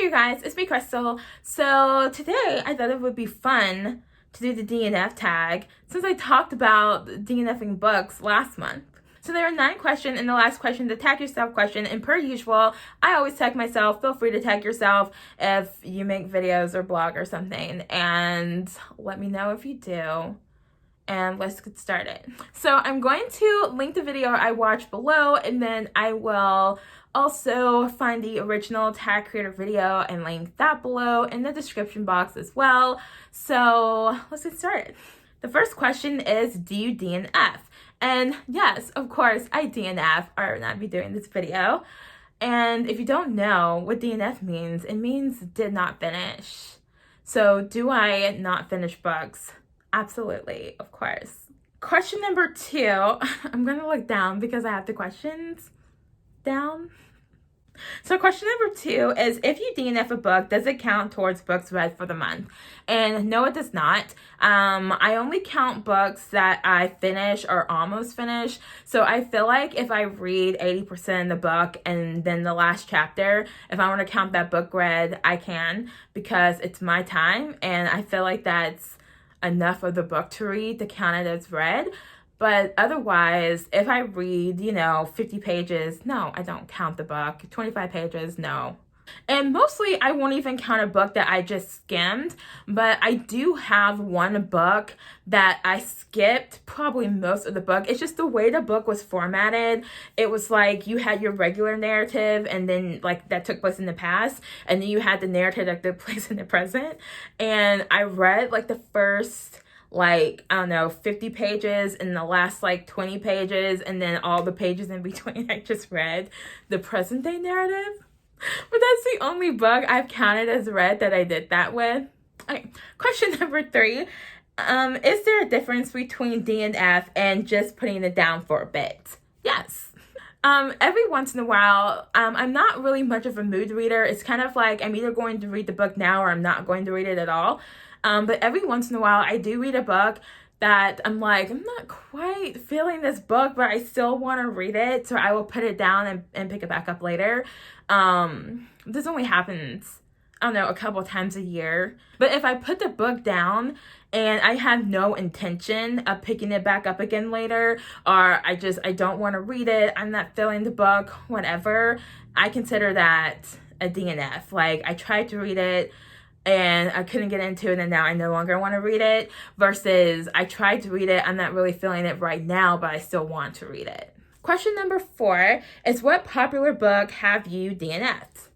Hey guys, it's me, Crystal. So today I thought it would be fun to do the DNF tag since I talked about DNFing books last month. So there are 9 questions, and the last question, the tag yourself question, and per usual, I always tag myself. Feel free to tag yourself if you make videos or blog or something, and let me know if you do. And let's get started. So I'm going to link the video I watched below, and then I will also find the original tag creator video and link that below in the description box as well. So let's get started. The first question is, do you DNF? And yes, of course, I DNF, or not be doing this video. And if you don't know what DNF means, it means did not finish. So do I not finish books? Absolutely, of course. Question number 2, I'm gonna look down because I have the questions down. So question number 2 is, if you DNF a book, does it count towards books read for the month? And no, it does not. I only count books that I finish or almost finish. So I feel like if I read 80% of the book and then the last chapter, if I want to count that book read, I can, because it's my time, and I feel like that's enough of the book to read to count it as read. But otherwise, if I read, 50 pages, no, I don't count the book. 25 pages, no. And mostly, I won't even count a book that I just skimmed, but I do have one book that I skipped probably most of the book. It's just the way the book was formatted. It was like you had your regular narrative, and then like that took place in the past, and then you had the narrative that took place in the present. And I read like the first 50 pages and the last 20 pages, and then all the pages in between I just read the present day narrative. But that's the only book I've counted as read that I did that with. Okay, question number 3. Is there a difference between DNF and just putting it down for a bit? Yes. Every once in a while, I'm not really much of a mood reader. It's kind of like I'm either going to read the book now or I'm not going to read it at all. But every once in a while, I do read a book that I'm like, I'm not quite feeling this book, but I still want to read it. So I will put it down and pick it back up later. This only happens, I don't know, a couple times a year. But if I put the book down and I have no intention of picking it back up again later, or I don't want to read it, I'm not feeling the book, whatever, I consider that a DNF. Like, I tried to read it and I couldn't get into it, and now I no longer want to read it, versus I tried to read it, I'm not really feeling it right now, but I still want to read it. Question number 4 is, what popular book have you DNF'd?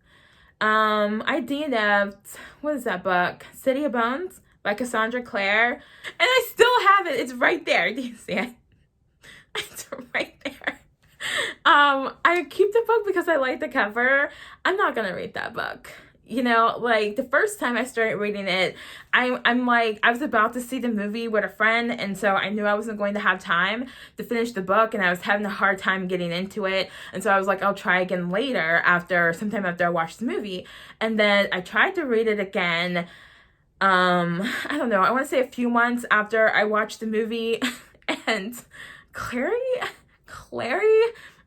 I DNF'd, what is that book? City of Bones by Cassandra Clare, and I still have it. It's right there. Do you see it? It's right there. I keep the book because I like the cover. I'm not gonna read that book. The first time I started reading it, I'm like, I was about to see the movie with a friend, and so I knew I wasn't going to have time to finish the book, and I was having a hard time getting into it, and so I was like, I'll try again later, sometime after I watched the movie. And then I tried to read it again, I don't know, I want to say a few months after I watched the movie, and Clary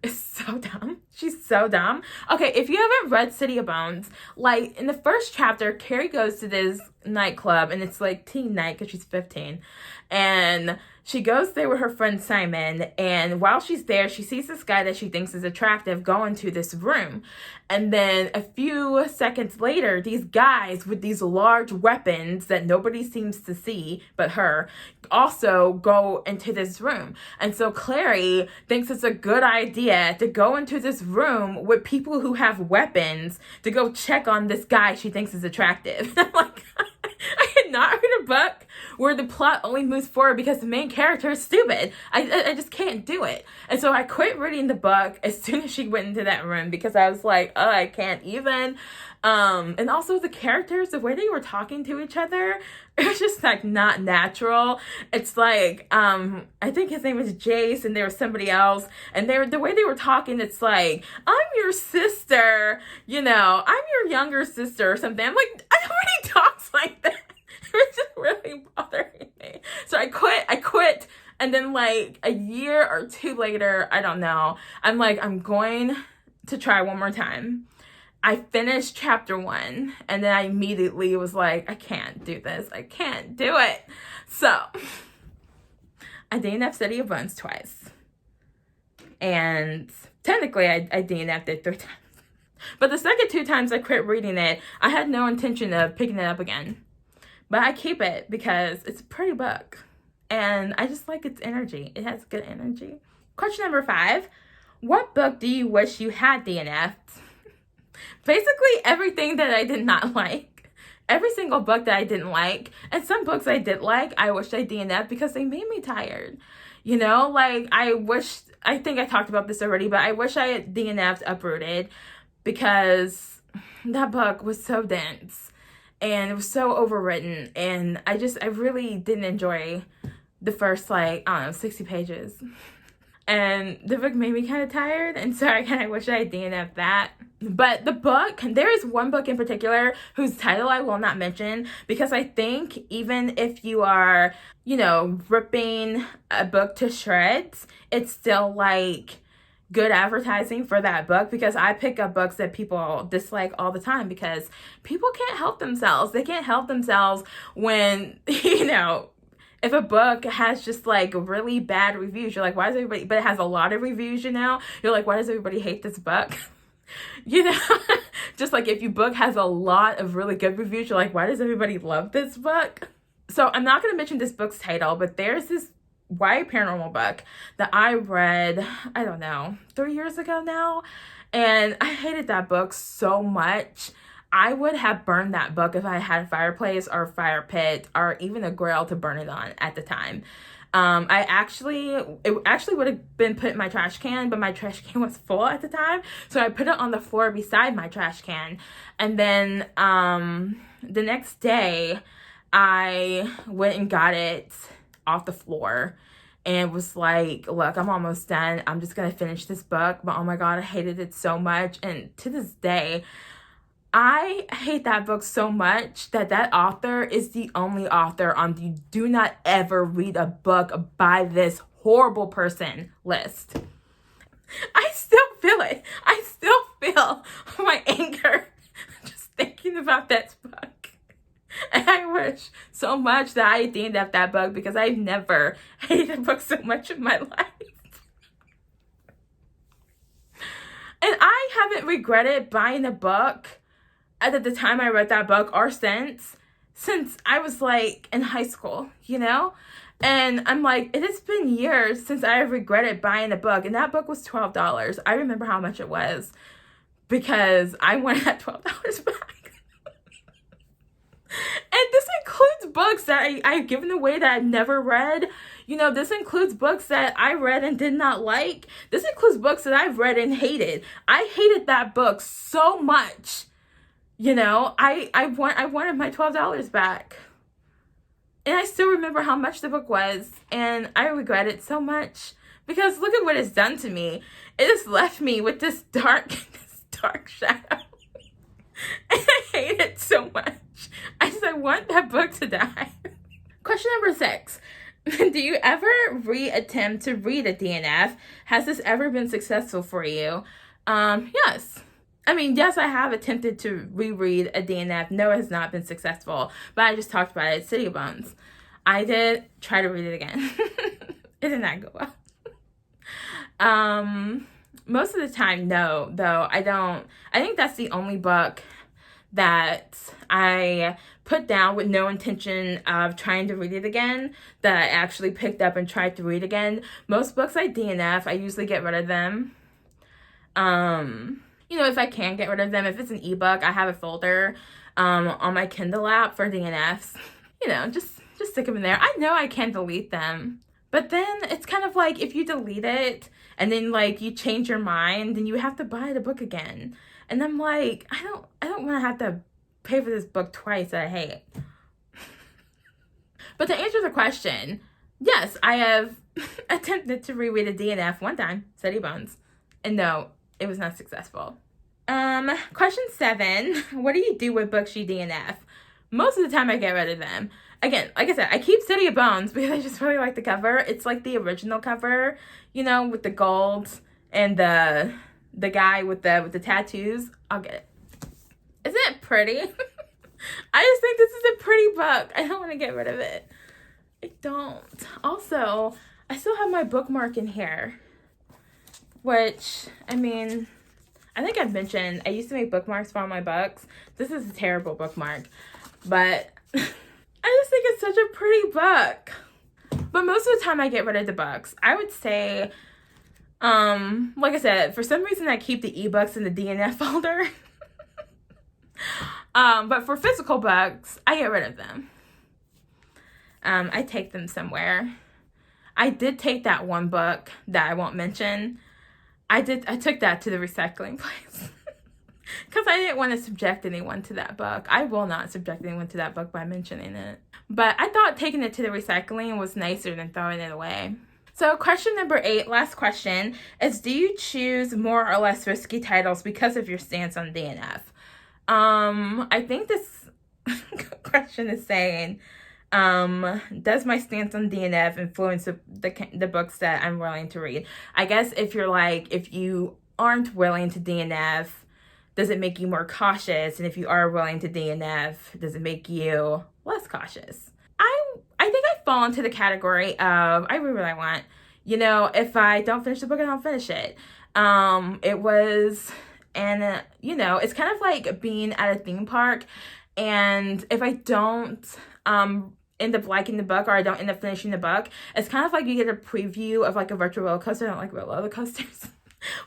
is so dumb. She's so dumb. Okay, if you haven't read City of Bones, in the first chapter, Carrie goes to this nightclub, and it's teen night because she's 15, and she goes there with her friend Simon, and while she's there, she sees this guy that she thinks is attractive go into this room, and then a few seconds later, these guys with these large weapons that nobody seems to see but her also go into this room. And so Clary thinks it's a good idea to go into this room with people who have weapons to go check on this guy she thinks is attractive. I'm like, I did not read a book where the plot only moves forward because the main character is stupid. I just can't do it. And so I quit reading the book as soon as she went into that room, because I was like, oh, I can't even. And also the characters, the way they were talking to each other, it was just not natural. It's like, I think his name was Jace, and there was somebody else, and the way they were talking, it's like, I'm your sister, I'm your younger sister or something. I'm like, nobody talks like that. It was just really bothering me. So I quit. And then a year or 2 later, I don't know, I'm like, I'm going to try one more time. I finished chapter 1, and then I immediately was like, I can't do this. I can't do it. So I DNF'd City of Bones twice. And technically, I DNF'd it 3 times. But the second 2 times I quit reading it, I had no intention of picking it up again. But I keep it because it's a pretty book. And I just like its energy. It has good energy. Question number 5. What book do you wish you had DNF'd? Basically everything that I did not like. Every single book that I didn't like. And some books I did like, I wish I DNF'd because they made me tired. You know, like I think I talked about this already, but I wish I had DNF'd Uprooted because that book was so dense and it was so overwritten, and I really didn't enjoy the first 60 pages. And the book made me kind of tired, and so I kind of wish I had DNF'd that. But the book, there is one book in particular whose title I will not mention, because I think even if you are, ripping a book to shreds, it's still good advertising for that book, because I pick up books that people dislike all the time because people can't help themselves. They can't help themselves when, if a book has just really bad reviews, you're like, why does everybody, but it has a lot of reviews, you're like, why does everybody hate this book? Just like if your book has a lot of really good reviews, you're like, why does everybody love this book? So I'm not going to mention this book's title, but there's this YA paranormal book that I read, 3 years ago now, and I hated that book so much. I would have burned that book if I had a fireplace or a fire pit or even a grill to burn it on at the time. It actually would have been put in my trash can, but my trash can was full at the time, so I put it on the floor beside my trash can. And then the next day I went and got it off the floor and was like, look, I'm almost done. I'm just gonna finish this book. But oh my God, I hated it so much. And to this day, I hate that book so much that author is the only author on the do not ever read a book by this horrible person list. I still feel it. I still feel my anger just thinking about that book. And I wish so much that I DNF'd that book, because I've never hated a book so much in my life. And I haven't regretted buying a book at the time I read that book or since I was in high school, And I'm like, it has been years since I regretted buying a book. And that book was $12. I remember how much it was because I wanted that $12 back. And this includes books that I've given away that I've never read. This includes books that I read and did not like. This includes books that I've read and hated. I hated that book so much. I wanted my $12 back. And I still remember how much the book was. And I regret it so much. Because look at what it's done to me. It has left me with this dark shadow. And I hate it so much. I want that book to die. Question number 6. Do you ever attempt to read a DNF? Has this ever been successful for you? Yes. Yes, I have attempted to reread a DNF. No, it has not been successful. But I just talked about it. City of Bones. I did try to read it again. It did not go well. Most of the time, no, though. I don't. I think that's the only book that I put down with no intention of trying to read it again, that I actually picked up and tried to read again. Most books I DNF, I usually get rid of them. If I can get rid of them, if it's an ebook, I have a folder on my Kindle app for DNFs. Just stick them in there. I know I can delete them, but then it's kind of like if you delete it and then you change your mind, then you have to buy the book again. And I'm like, I don't want to have to pay for this book twice that I hate. But to answer the question, yes, I have attempted to reread a DNF one time, City Bones, and no, it was not successful. Question 7, what do you do with books you DNF? Most of the time I get rid of them. Again, like I said, I keep City of Bones because I just really like the cover. It's like the original cover, with the gold and the guy with the tattoos. I'll get it. Isn't it pretty? I just think this is a pretty book. I don't want to get rid of it. I don't. Also, I still have my bookmark in here. Which, I mean, I think I've mentioned I used to make bookmarks for all my books. This is a terrible bookmark. But I just think it's such a pretty book. But most of the time I get rid of the books. I would say, like I said, for some reason I keep the ebooks in the DNF folder. But for physical books, I get rid of them. I take them somewhere. I did take that one book that I won't mention. I took that to the recycling place. Because I didn't want to subject anyone to that book. I will not subject anyone to that book by mentioning it. But I thought taking it to the recycling was nicer than throwing it away. So question number 8, last question, is do you choose more or less risky titles because of your stance on DNF? I think this question is saying, does my stance on DNF influence the books that I'm willing to read? I guess if you aren't willing to DNF, does it make you more cautious? And if you are willing to DNF, does it make you less cautious? I think I fall into the category of, I read what I want. You know, if I don't finish the book, I don't finish it. You know, it's kind of like being at a theme park, and if I don't end up liking the book, or I don't end up finishing the book, it's kind of like you get a preview of like a virtual roller coaster. I don't like roller coasters.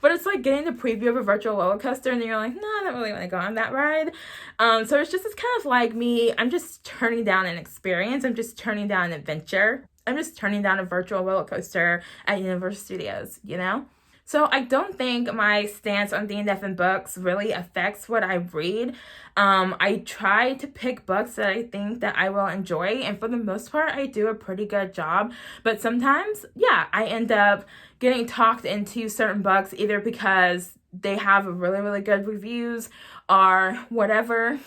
But it's like getting the preview of a virtual roller coaster, and then you're like, no, I don't really want to go on that ride. So it's kind of like me, I'm just turning down an experience. I'm just turning down an adventure. I'm just turning down a virtual roller coaster at Universal Studios, you know? So I don't think my stance on DNF in books really affects what I read. I try to pick books that I think that I will enjoy, and for the most part, I do a pretty good job. But sometimes, yeah, I end up getting talked into certain books either because they have really, really good reviews or whatever.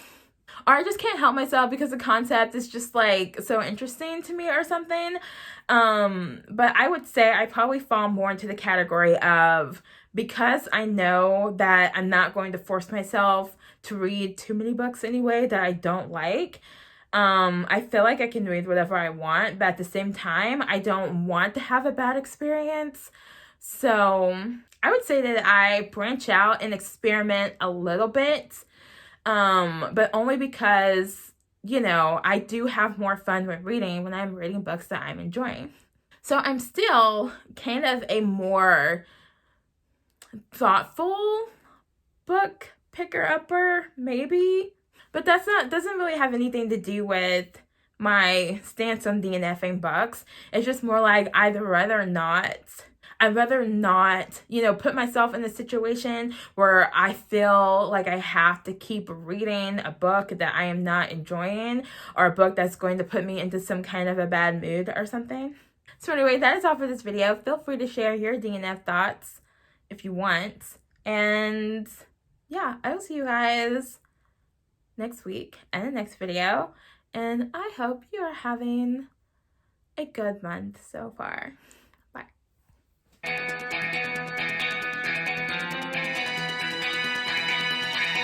Or I just can't help myself because the concept is just like so interesting to me or something. But I would say I probably fall more into the category of, because I know that I'm not going to force myself to read too many books anyway that I don't like. I feel like I can read whatever I want, but at the same time, I don't want to have a bad experience. So I would say that I branch out and experiment a little bit. But only because, you know, I do have more fun with reading when I'm reading books that I'm enjoying. So I'm still kind of a more thoughtful book picker-upper, maybe. But doesn't really have anything to do with my stance on DNFing books. It's just more like I'd rather not, you know, put myself in a situation where I feel like I have to keep reading a book that I am not enjoying, or a book that's going to put me into some kind of a bad mood or something. So anyway, that is all for this video. Feel free to share your DNF thoughts if you want. And yeah, I will see you guys next week and the next video. And I hope you are having a good month so far.